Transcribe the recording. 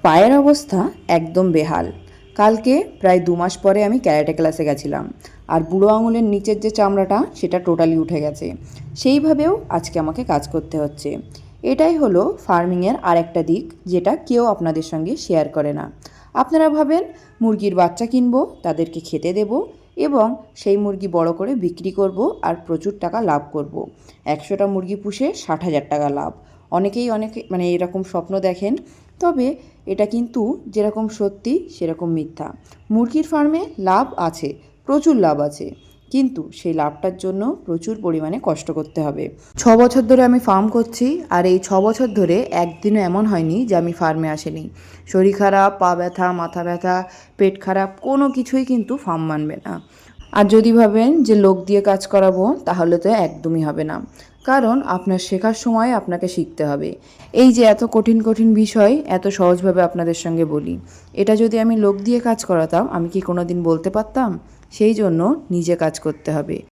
পায়ের অবস্থা একদম বেহাল। কালকে প্রায় 2 মাস পরে আমি ক্যারাটে ক্লাসে গেছিলাম, আর বুড়ো আঙুলের নিচের যে চামড়াটা সেটা টোটালি উঠে গেছে। সেইভাবেও আজকে আমাকে কাজ করতে হচ্ছে। এটাই হলো ফার্মিংয়ের আরেকটা দিক, যেটা কেউ আপনাদের সঙ্গে শেয়ার করে না। আপনারা ভাবেন মুরগির বাচ্চা কিনবো, তাদেরকে খেতে দেব এবং সেই মুরগি বড় করে বিক্রি করব আর প্রচুর টাকা লাভ করব। 100টা মুরগি পুষে 60,000 টাকা লাভ। অনেকেই এরকম স্বপ্ন দেখেন, তবে এটা কিন্তু যেরকম সত্যি সেরকম মিথ্যা। মুরগির ফার্মে লাভ আছে, প্রচুর লাভ আছে, কিন্তু সেই লাভটার জন্য প্রচুর পরিমাণে কষ্ট করতে হবে। 6 বছর ধরে আমি ফার্ম করছি, আর এই 6 বছর ধরে একদিনও এমন হয়নি যে আমি ফার্মে আসিনি। শরীর খারাপ, পা ব্যথা, মাথা ব্যথা, পেট খারাপ, কোনো কিছুই কিন্তু ফার্ম মানবে না। আর যদি ভাবেন যে লোক দিয়ে কাজ করাবো, তাহলে তো একদমই হবে না। কারণ আপনার শেখার সময় আপনাকে শিখতে হবে। এই যে এত কঠিন কঠিন বিষয় এত সহজভাবে আপনাদের সঙ্গে বলি, এটা যদি আমি লোক দিয়ে কাজ করাতাম, আমি কি কোনো দিন বলতে পারতাম? সেই জন্য নিজে কাজ করতে হবে।